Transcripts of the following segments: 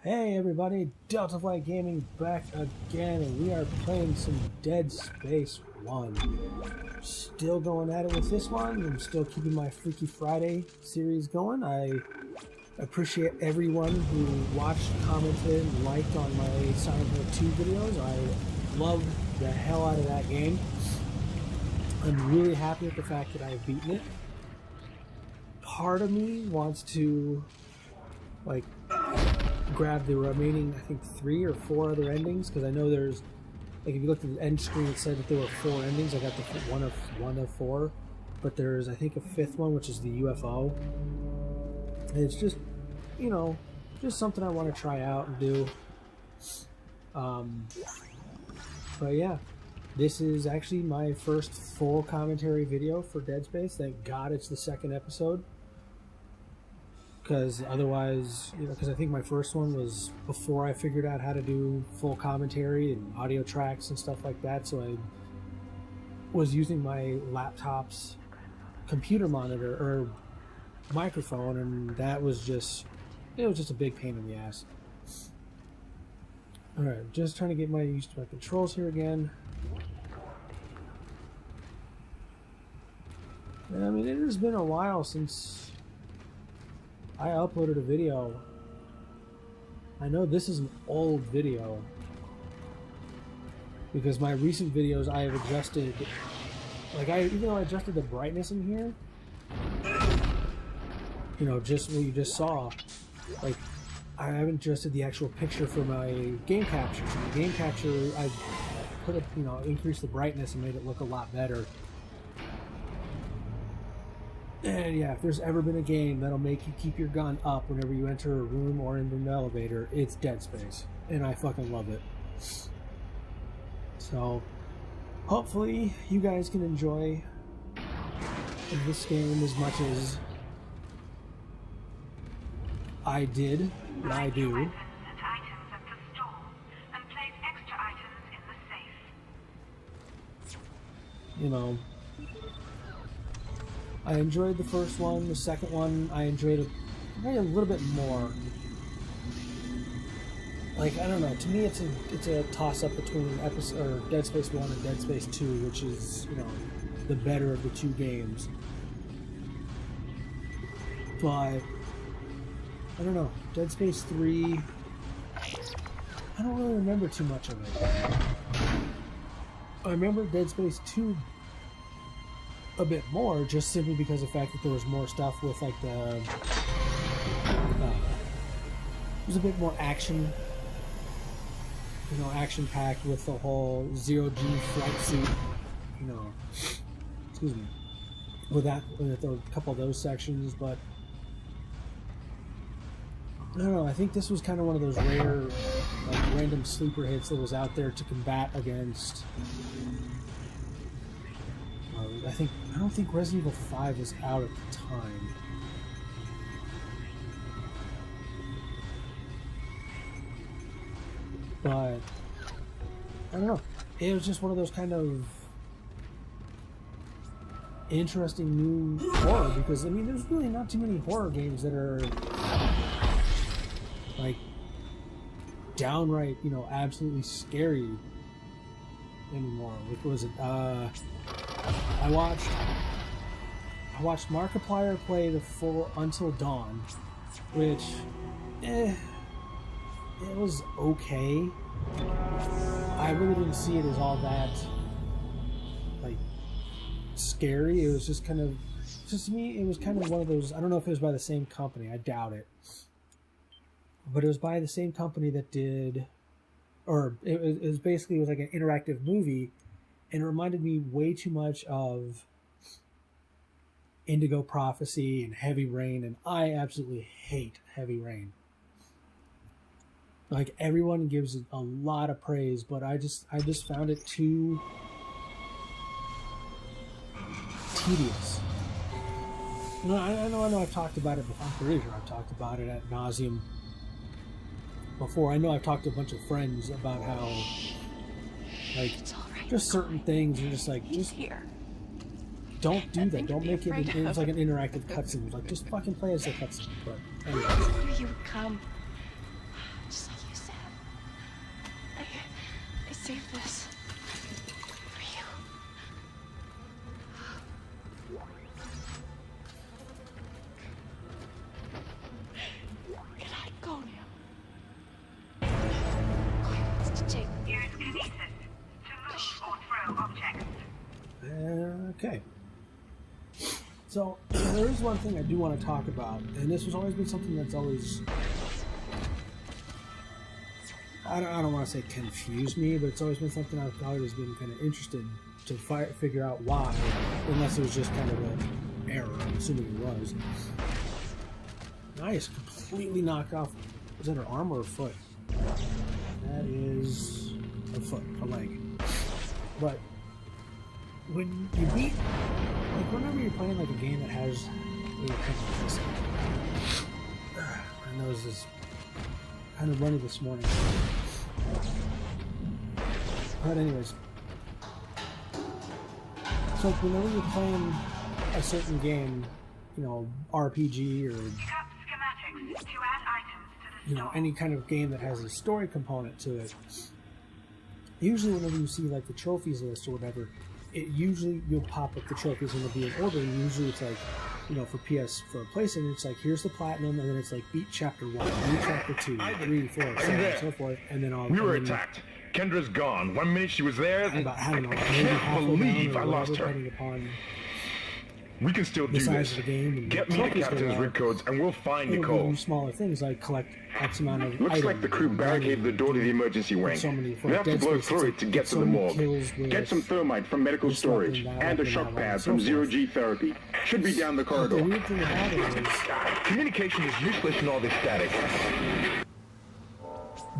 Hey everybody, Delta Flight Gaming back again, and we are playing some Dead Space 1. Still going at it with this one. I'm still keeping my Freaky Friday series going. I appreciate everyone who watched, commented, and liked on my Silent Hill 2 videos. I love the hell out of that game. I'm really happy with the fact that I've beaten it. Part of me wants to, like, grab the remaining, I think, 3 or 4 other endings, because I know there's, like, if you looked at the end screen, it said that there were 4 endings. I got the one of 4, but there's, I think, a 5th one, which is the UFO. And it's just, you know, just something I want to try out and do. But yeah, this is actually my first full commentary video for Dead Space. Thank God it's the 2nd episode. Because otherwise, you know, because I think my first one was before I figured out how to do full commentary and audio tracks and stuff like that, so I was using my laptop's computer monitor or microphone, and that was just, it was just a big pain in the ass. Alright, just trying to get used to my controls here again. And, I mean, it has been a while since I uploaded a video. I know this is an old video because my recent videos I have adjusted, like, even though I adjusted the brightness in here, you know, just what you just saw, like, I haven't adjusted the actual picture for my game capture. So my game capture, I put it, you know, increased the brightness and made it look a lot better. And yeah, if there's ever been a game that'll make you keep your gun up whenever you enter a room or into an elevator, it's Dead Space. And I fucking love it. So, hopefully you guys can enjoy this game as much as I did, and I do. And items at the store, and place extra items in the safe. You know, I enjoyed the first one. The second one I enjoyed maybe a little bit more. Like, I don't know, to me it's a toss-up between Dead Space 1 and Dead Space 2, which is, you know, the better of the 2 games. But I don't know, Dead Space 3, I don't really remember too much of it. I remember Dead Space 2 a bit more, just simply because of the fact that there was more stuff with, like, the there's a bit more action, you know, action packed with the whole zero-G flight suit, you know, excuse me, with a couple of those sections. But I don't know, I think this was kind of one of those rare, like, random sleeper hits that was out there to combat against. I don't think Resident Evil 5 was out at the time. But I don't know. It was just one of those kind of interesting new horror, because I mean, there's really not too many horror games that are, like, downright, you know, absolutely scary anymore. What was it? I watched Markiplier play the full Until Dawn, which, it was okay. I really didn't see it as all that, like, scary. It was just kind of, just to me, it was kind of one of those, I don't know if it was by the same company, I doubt it. But it was by the same company that did, or it was basically, it was like an interactive movie, and it reminded me way too much of Indigo Prophecy and Heavy Rain, and I absolutely hate Heavy Rain. Like, everyone gives it a lot of praise, but I just found it too tedious. You know, I know I've talked about it before. I'm pretty sure I've talked about it ad nauseum before. I know I've talked to a bunch of friends about how, like, just certain things are just like, just here. Don't do that. Don't make it. It's like an interactive cutscene. Like, just fucking play as a cutscene. But anyway. You would come. save this. For you. Can I go now? Clearance to take. Use Kinesis to move or throw objects. Okay. So, there is one thing I do want to talk about, and this has always been something that's always... I don't want to say confused me, but it's always been something I've always been kind of interested to figure out why, unless it was just kind of an error. I'm assuming it was. Nice, completely knocked off. Was that her arm or her foot? That is a foot, a leg. But when you beat, like whenever you're playing like a game that has, I know this is kind of runny this morning. But anyways, so like whenever you're playing a certain game, you know, RPG or Pick up schematics to add items to the you know, any kind of game that has a story component to it, usually whenever you see like the trophies list or whatever, it usually you'll pop up the trophies and they'll be in order, and usually it's like, you know, for PlayStation, it's like here's the platinum, and then it's like beat chapter 1, beat chapter 2, 3, 4, so on and so forth, and then all. We were attacked. Kendra's gone. 1 minute she was there. About, I don't know, I maybe can't halfway believe down I or lost whatever, her. depending upon We can still the do size this. of the game. And Get me the trophies captain's there are. rig codes and we'll find It'll give Nicole. you smaller things like collect X amount of Looks items. like the crew barricaded the door to the emergency wing. So many, We have to Dead blow Space, through it's it to like get to so the many morgue. kills with Get some thermite from medical this weapon, storage that and a weapon, shock that weapon, pad so from forth. zero-G therapy. Should be down the The corridor. weird thing about it is Communication is useless in all this static.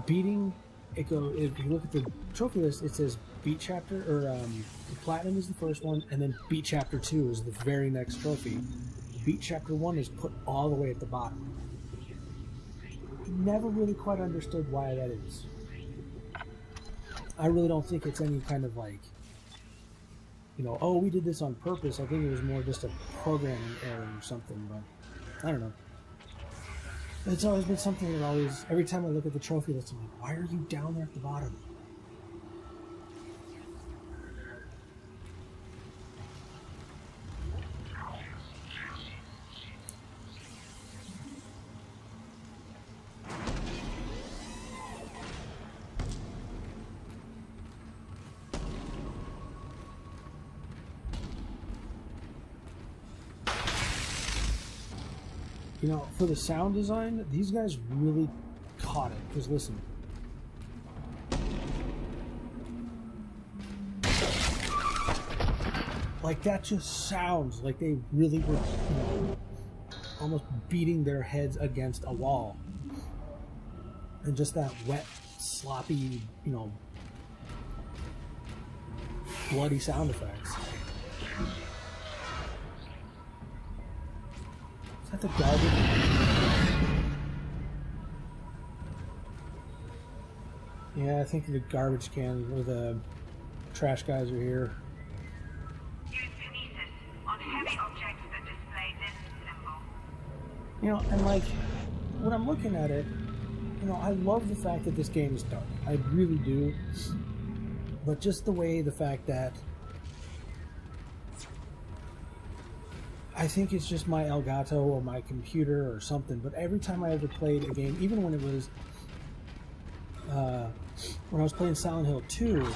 beating. If you look at the trophy list, it says beat chapter or platinum is the first one, and then beat chapter 2 is the very next trophy. Beat chapter 1 is put all the way at the bottom. Never really quite understood why that is. I really don't think it's any kind of like, you know, oh, we did this on purpose. I think it was more just a programming error or something, but I don't know. It's always been something that always, every time I look at the trophy list, I'm like, why are you down there at the bottom? You know, for the sound design, these guys really caught it. Because listen. Like, that just sounds like they really were, you know, almost beating their heads against a wall. And just that wet, sloppy, you know, bloody sound effects. Is that the garbage? Yeah, I think the garbage can or the trash guys are here. Use Kinesis on heavy objects that display this symbol. You know, and like, when I'm looking at it, you know, I love the fact that this game is dark. I really do. But just the fact that I think it's just my Elgato or my computer or something, but every time I ever played a game, even when it was, when I was playing Silent Hill 2,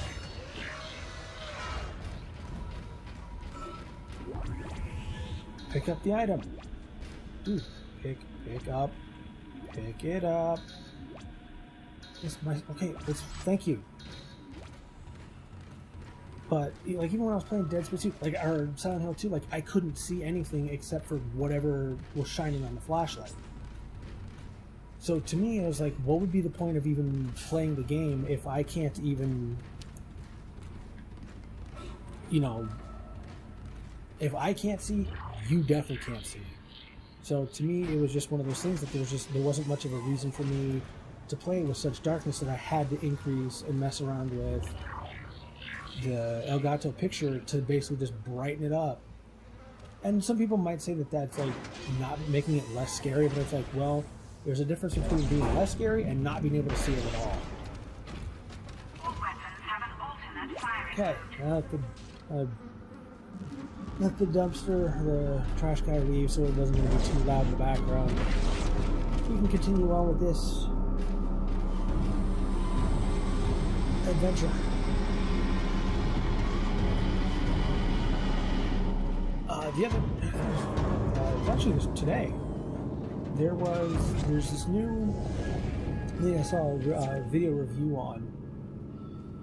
pick up the item. Ooh, pick it up. It's my, okay, thank you. But like even when I was playing Dead Space 2, like or Silent Hill 2, like I couldn't see anything except for whatever was shining on the flashlight. So to me, it was like, what would be the point of even playing the game if I can't even, you know, if I can't see, you definitely can't see. So to me, it was just one of those things that there wasn't much of a reason for me to play with such darkness that I had to increase and mess around with the Elgato picture to basically just brighten it up. And some people might say that that's like not making it less scary, but it's like, well, there's a difference between being less scary and not being able to see it at all. All weapons have an Okay, let the dumpster, the trash guy leave so it doesn't be too loud in the background. We can continue on with this adventure. Actually today, there's this new thing I saw a video review on.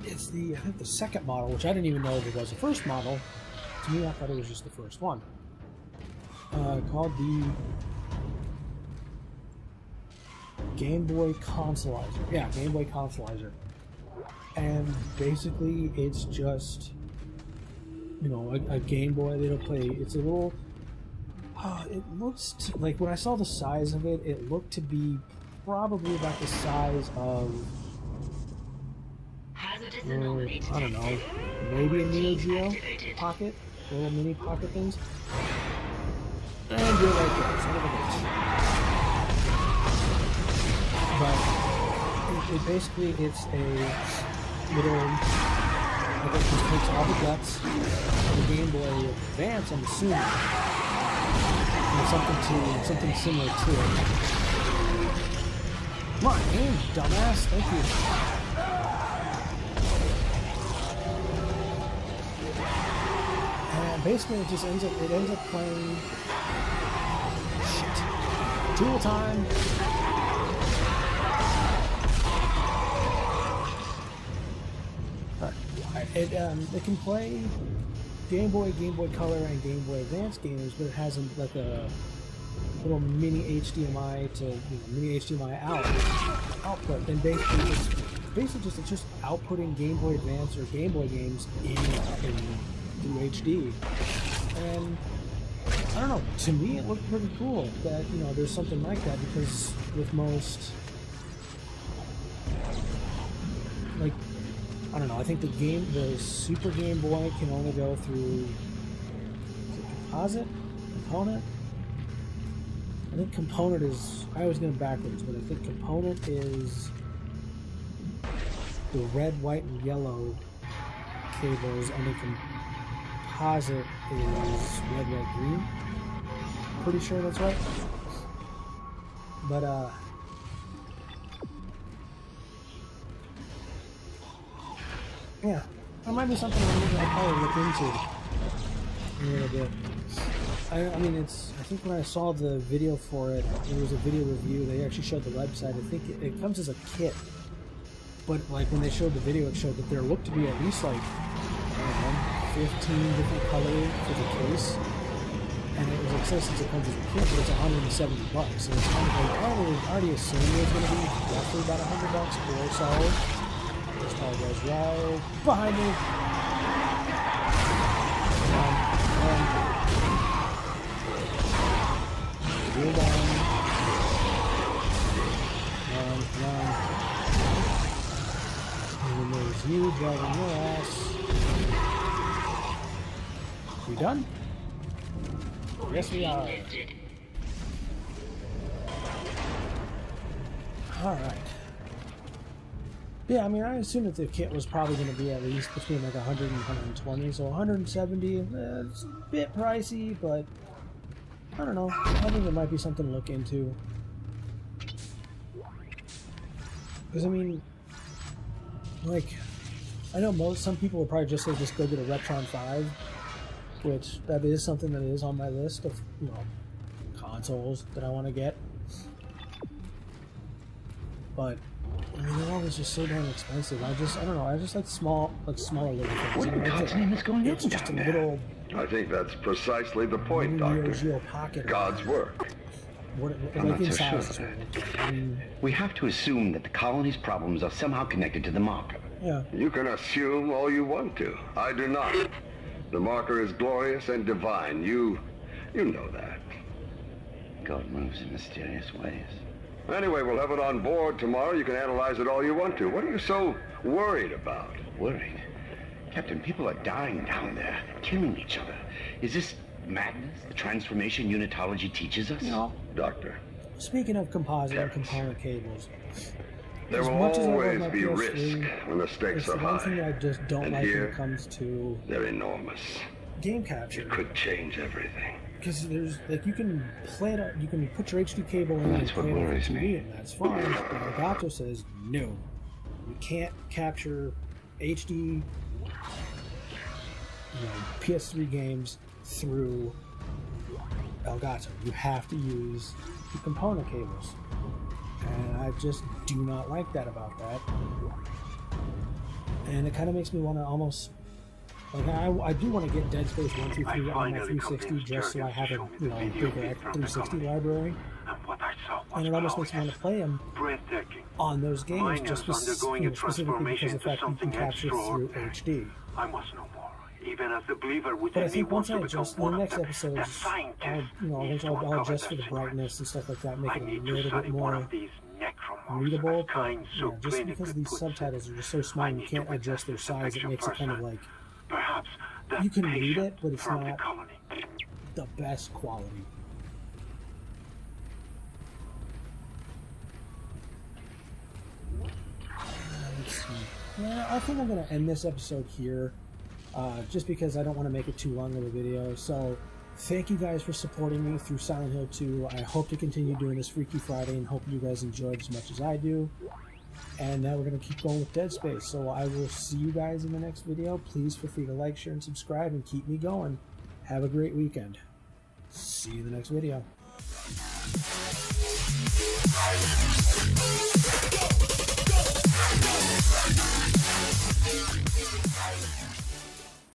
It's I think the second model, which I didn't even know there was a first model. To me, I thought it was just the first one. Called the Game Boy Consolizer. Yeah, Game Boy Consolizer. And basically, it's just, you know, a Game Boy that'll play. It's a little. It looks like, when I saw the size of it, it looked to be probably about the size of, Hazardous anomaly I don't know, maybe a Neo Geo Pocket, little mini pocket things. And you're right there, son of a bitch. But it basically, it's a little, I guess just takes all the guts of the Game Boy Advance, I'm assuming. Something similar to it. Come on, aim, dumbass. Thank you. And basically, it just ends up playing. Shit. Tool time. It can play Game Boy Color, and Game Boy Advance games, but it has like a little mini HDMI to mini HDMI output. And basically it's just outputting Game Boy Advance or Game Boy games through HD. And I don't know. To me, it looked pretty cool that there's something like that, because with most, like, I don't know, I think the Super Game Boy can only go through, is it component? I think component is, I always get them backwards, but I think component is the red, white, and yellow cables, and then composite is red, white, green. Pretty sure that's right. But, yeah, that might be something I'll probably look into a little bit. I mean, I think when I saw the video for it, it was a video review. They actually showed the website. I think it comes as a kit. But, like, when they showed the video, it showed that there looked to be at least, like, I don't know, 15 different colors for the case. And it was like, since it comes as a kit, but it's $170. So it's kind of like, I already assumed it was going to be roughly about $100 or so. This car goes right behind me. Real down. Come on. And then there's you driving your ass. We done? Yes, we are. Alright. Yeah, I mean, I assume that the kit was probably going to be at least between like 100 and 120, so 170, it's a bit pricey, but I don't know. I think it might be something to look into. Because, I mean, like, I know some people would probably just say just go get a Retron 5, which that is something that is on my list of, consoles that I want to get. But I mean, they're always just so damn expensive. I don't know. I just like smaller little things. What in God's name is going on It's just a down little. I think that's precisely the point, Neo Doctor. Geo Pocket. God's work. I'm Like not so inside. sure, sir. I mean, We have to assume that the colony's problems are somehow connected to the marker. yeah. You can assume all you want to. I do not. The marker is glorious and divine. You know that. God moves in mysterious ways. Anyway, we'll have it on board tomorrow. You can analyze it all you want to. What are you so worried about? Worried? Captain, people are dying down there, killing each other. Is this madness, the transformation unitology teaches us? No. Doctor. Speaking of composite and component cables, There as will much as I love always my be risk PS3, when the stakes it's are the one high. thing that I just don't And like when here, it comes to they're enormous. game capture. It could change everything. Because there's, like, you can play it, you can put your HD cable in and That's what play it on the worries TV, me. and that's fine. But Elgato says, no. You can't capture HD, PS3 games through Elgato. You have to use the component cables. And I just do not like that about that. And it kind of makes me want to almost... Like, I do want to get Dead Space 1 through 3 on my 360 just so I have a, bigger 360 library. And it almost makes me want to play them on those games just specifically because of the fact that you can capture through HD. I must know more. Even as the believer But within I me think once wants I to adjust become in the one of next them, episodes, the scientist I'll adjust for the brightness and stuff like that, make I it a need to little bit study one more of these necromorphs, readable. as kind so Just because clinically these puts it. subtitles are just so small I and you need to can't witness adjust their this size, it affection makes it kind of firsthand. like Perhaps the you can read patient it, but it's from the not colony. the best quality. Let's see. Yeah, I think I'm going to end this episode here, just because I don't want to make it too long of a video. So, thank you guys for supporting me through Silent Hill 2. I hope to continue doing this Freaky Friday and hope you guys enjoyed as much as I do. And now we're going to keep going with Dead Space. So I will see you guys in the next video. Please feel free to like, share, and subscribe and keep me going. Have a great weekend. See you in the next video. Go, go, go.